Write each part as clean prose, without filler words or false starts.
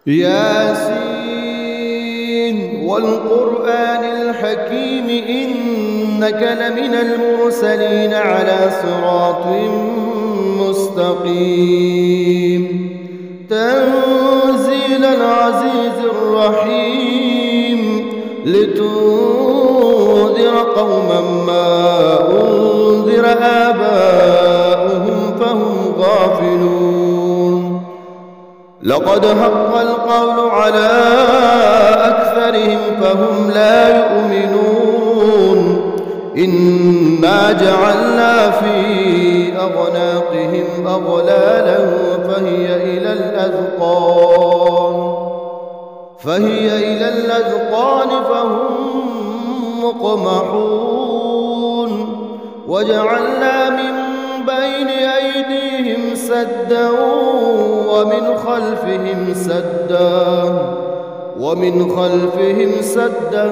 ياسين والقرآن الحكيم إنك لمن المرسلين على صراط مستقيم تنزيل العزيز الرحيم لتنذر قوما ما أنذر آباؤهم فهم غافلون لقد حق القول على أكثرهم فهم لا يؤمنون إنا جعلنا في أعناقهم أغلالا فهي إلى الأذقان فهم مقمحون وجعلنا من بين أيديهم سدا ومن خلفهم سدا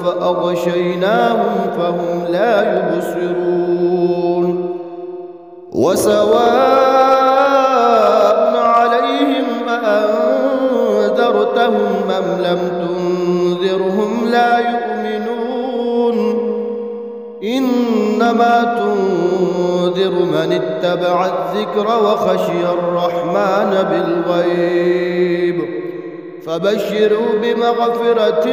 فأغشيناهم فهم لا يبصرون وسواء عليهم أأنذرتهم أم لم تنذرهم لا يؤمنون إنما تنذر من اتبع الذكر وخشي الرحمن بالغيب فبشروا بمغفرة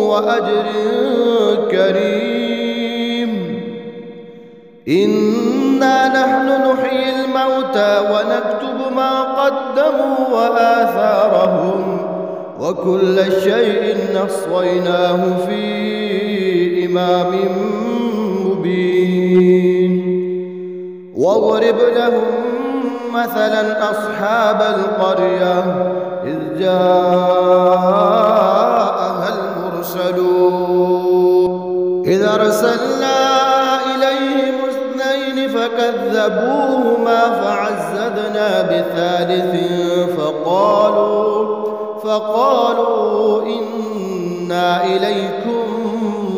وأجر كريم إنا نحن نحيي الموتى ونكتب ما قدموا وآثارهم وكل شيء أحصيناه في إمام مبين واضرب لهم مثلا أصحاب القرية إذ جاءها المرسلون إذ أرسلنا إليهم اثنين فكذبوهما فعززنا بثالث فقالوا إنا إليكم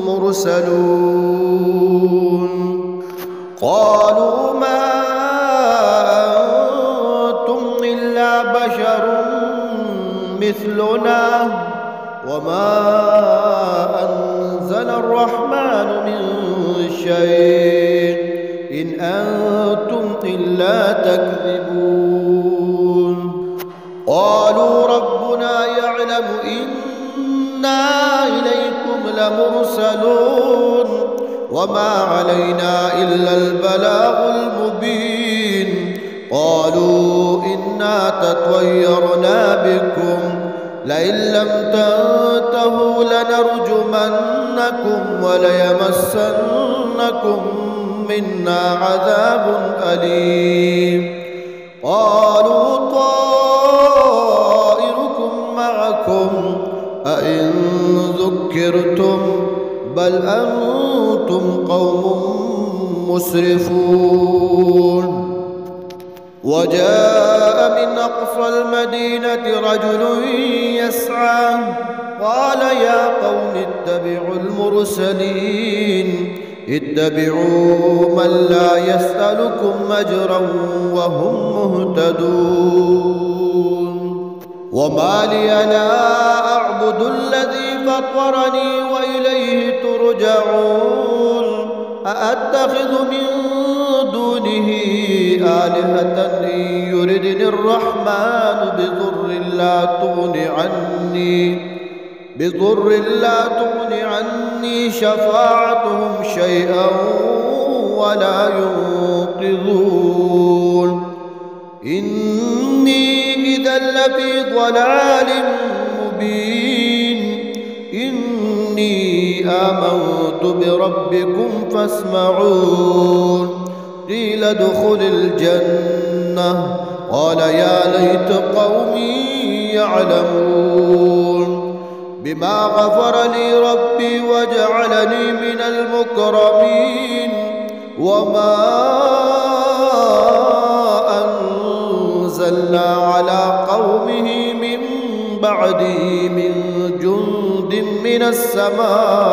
مرسلون قالوا ما أنتم إلا بشر مثلنا وما أنزل الرحمن من شيء إن أنتم إلا تكذبون قالوا ربنا يعلم إنا إليكم لمرسلون وما علينا إلا البلاغ المبين قالوا إنا تطيرنا بكم لئن لم تنتهوا لنرجمنكم وليمسنكم منا عذاب أليم قالوا طائركم معكم أئن ذكرتم بل أنتم قوم مسرفون وجاء من أقصى المدينة رجل يسعى قال يا قوم اتبعوا المرسلين اتبعوا من لا يسألكم أجرا وهم مهتدون وما لي لا أعبد الذي فطرني وإليه ترجعون أأتخذ من دونه آلهة إن يردني الرحمن بضر لا تغن عني شفاعتهم شيئا ولا ينقذون إني إذا لفي ضلال مبين إني آمنت بربكم فاسمعون قيل ادخل الجنة قال يا ليت قومي يعلمون بما غفر لي ربي وجعلني من المكرمين وما أنزلنا على قومه من بعده من جند من السماء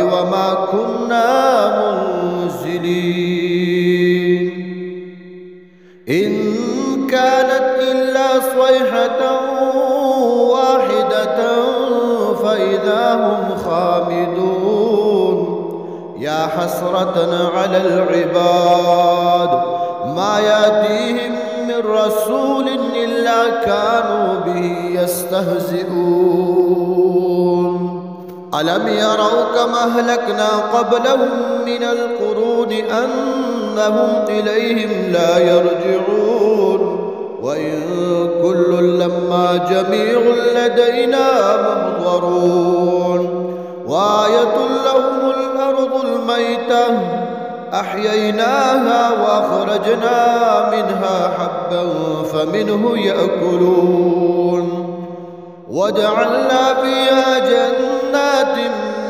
وما كنا إن كانت إلا صيحة واحدة فإذا هم خامدون يا حسرة على العباد ما يأتيهم من رسول إلا كانوا به يستهزئون ألم يروا كما أهلكنا قبلهم من القرون أنهم إليهم لا يرجعون وإن كل لما جميع لدينا محضرون وآية لهم الأرض الميتة أحييناها وأخرجنا منها حبا فمنه يأكلون وجعلنا فيها جنات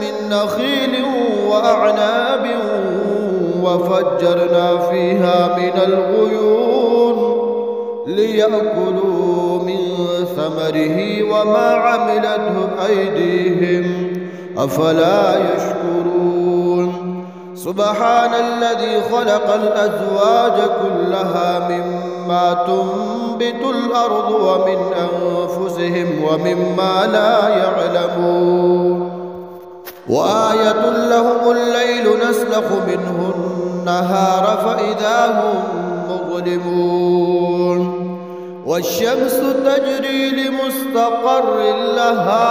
من نخيل وأعناب وفجرنا فيها من العيون ليأكلوا من ثمره وما عملته أيديهم أفلا يشكرون سبحان الذي خلق الأزواج كلها مما تنبت الأرض ومن أنفسهم ومما لا يعلمون وآية لهم الليل نسلخ منه النهار فإذا هم مظلمون والشمس تجري لمستقر لها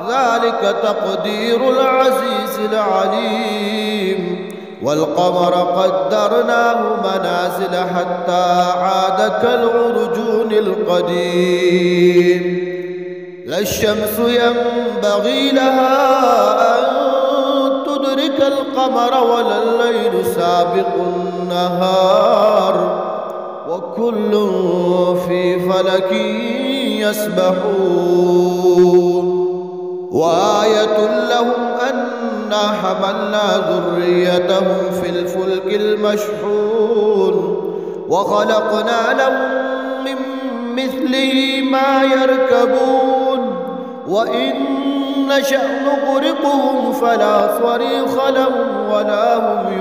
ذلك تقدير العزيز العليم والقمر قدرناه منازل حتى عاد كالعرجون القديم لا الشمس ينبغي لها أن تدرك القمر ولا الليل سابق النهار وكل في فلك يسبحون وآية لهم أنا حملنا ذريتهم في الفلك المشحون وخلقنا لهم من مثله ما يركبون وإن نشأ نغرقهم فلا صريخ لهم ولا هم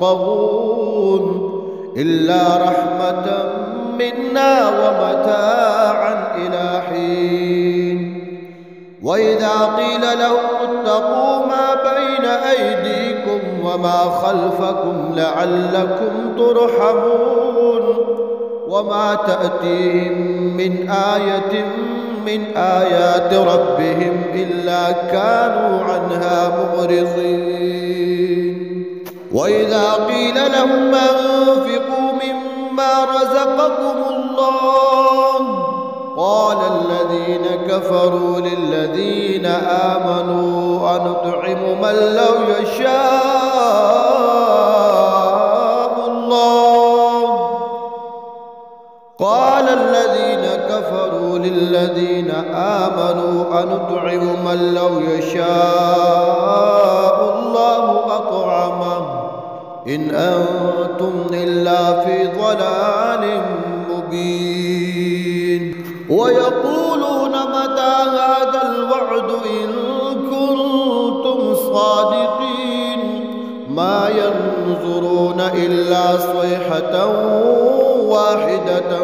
ينقذون إلا رحمة منا ومتاعا إلى حين وإذا قيل لهم اتقوا ما بين أيديكم وما خلفكم لعلكم ترحمون وما تأتيهم من آية من آيات ربهم إلا كانوا عنها معرضين وإذا قيل لهم أنفقوا مما رزقكم الله قال الذين كفروا للذين آمنوا أنطعم من لو يشاء الله قال الذين كفروا للذين آمنوا أنطعم من لو يشاء الله أطعمه إن أنتم إلا في ضلال مبين ويقولون متى هذا الوعد إن كنتم صادقين ما ينظرون إلا صيحة واحدة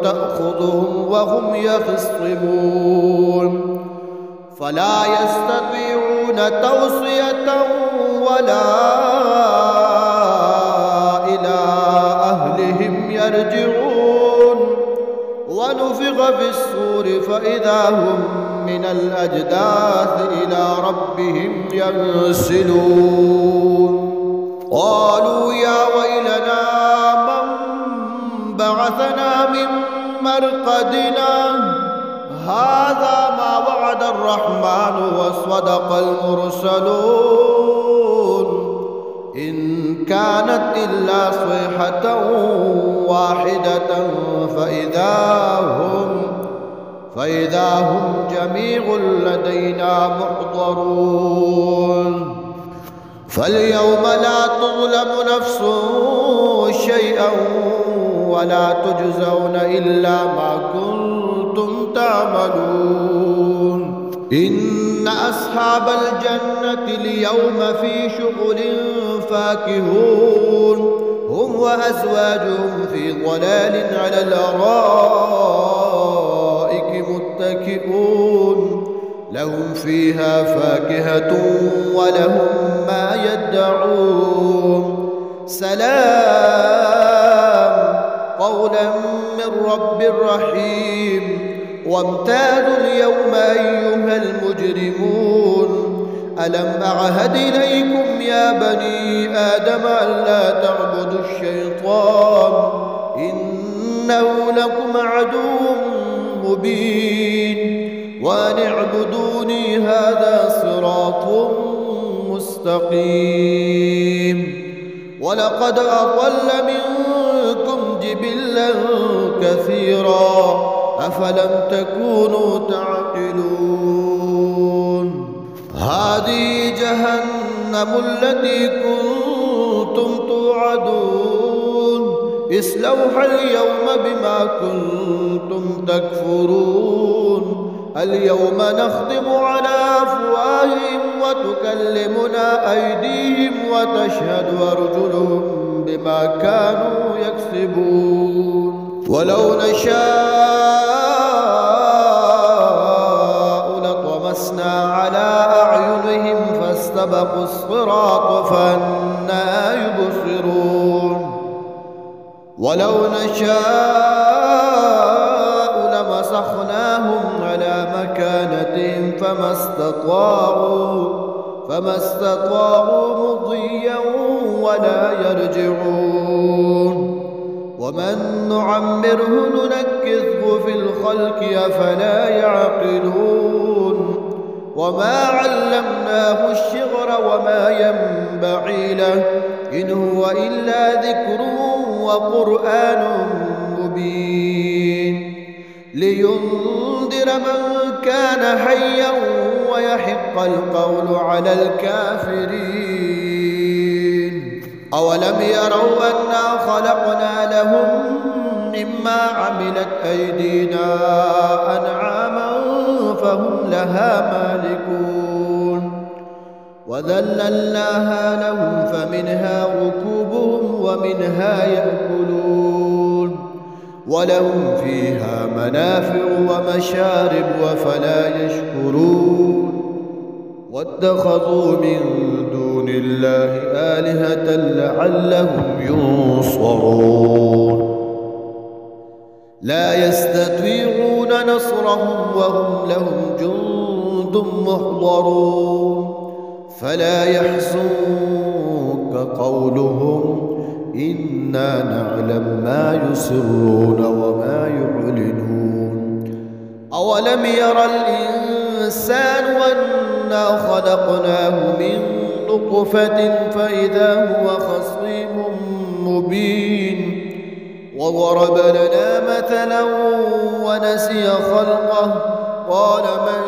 تأخذهم وهم يخصمون فلا يستطيعون توصية ولا إلى أهلهم يرجعون ونفخ في الصور فإذا هم من الأجداث إلى ربهم ينسلون قالوا يا ويلنا من بعثنا من مرقدنا هذا ما وعد الرحمن وصدق المرسلون إن كانت إلا صيحة واحدة فإذا هم جميع لدينا محضرون فاليوم لا تظلم نفس شيئا ولا تجزون إلا ما كنتم تعملون إن أصحاب الجنة اليوم في شغل فاكهون هم وأزواجهم في ضلال على الأرائك متكئون لهم فيها فاكهة ولهم ما يدعون سلام قولا من رب رحيم وامتازوا اليوم أيها المجرمون ألم أعهد إليكم يا بني آدم ألا تعبدوا الشيطان إنه لكم عدو مبين وأن اعبدوني هذا صراط مستقيم ولقد أضل منكم جبلا كثيرا أفلم تكونوا تعقلون هذه جهنم التي كنتم توعدون اصلوها اليوم بما كنتم تكفرون اليوم نختم على أفواههم وتكلمنا أيديهم وتشهد أرجلهم بما كانوا يكسبون ولو نشاء لطمسنا على أعينهم فاستبقوا الصراط فأنى يبصرون ولو نشاء لمسخناهم على مكانتهم فما استطاعوا مضيا ولا يرجعون ومن نعمره ننكثه في الخلق أفلا يعقلون وما علمناه الشعر وما ينبغي له إن هو إلا ذكر وقرآن مبين لينذر من كان حيا ويحق القول على الكافرين أولم يروا أنا خلقنا لهم مما عملت أيدينا أنعاما فهم لها مالكون وذللناها لهم فمنها ركوبهم ومنها يأكلون ولهم فيها منافع ومشارب وفلا يشكرون واتخذوا من دون الله آلهة لعلهم ينصرون لا يستطيعون نصرهم وهم لهم جند محضرون فلا يحزنك قولهم إنا نعلم ما يسرون وما يعلنون أولم يرى الإنسان أنا خلقناه من نطفة فإذا هو خصيم مبين وضرب لنا مثلا ونسي خلقه قال من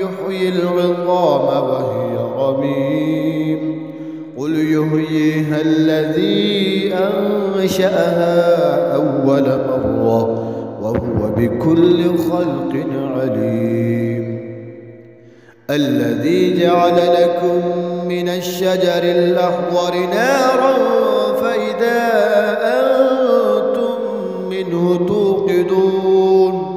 يحيي العظام وهي رميم قل يحييها الذي أنشأها أول مرة وهو بكل خلق عليم الذي جعل لكم من الشجر الأخضر نارا فإذا أنتم منه توقدون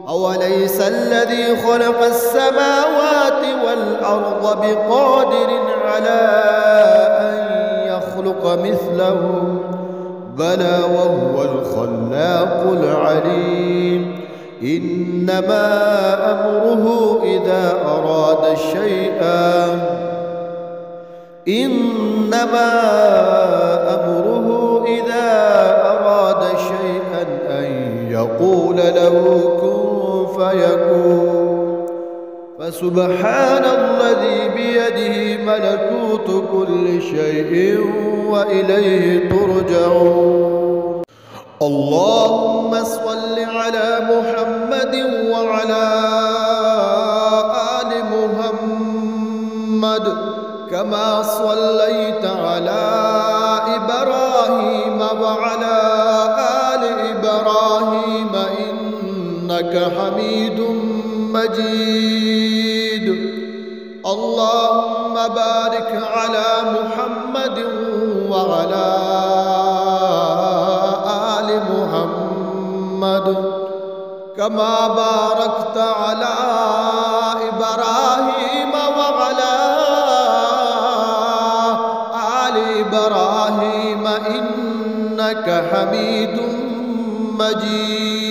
أوليس الذي خلق السماوات والأرض بقادر على أن يخلق مثلهم بلى وهو الخلاق العليم إنما أمره إذا أراد شيئا أن يقول له كن فيكون فسبحان الذي بيده ملكوت كل شيء وإليه ترجعون اللهم صل على محمد وعلى آل محمد كما صليت على إبراهيم وعلى آل إبراهيم إنك حميد مجيد اللهم بارك على محمد وعلى محمد كما باركت على إبراهيم وعلى آل إبراهيم إنك حميد مجيد.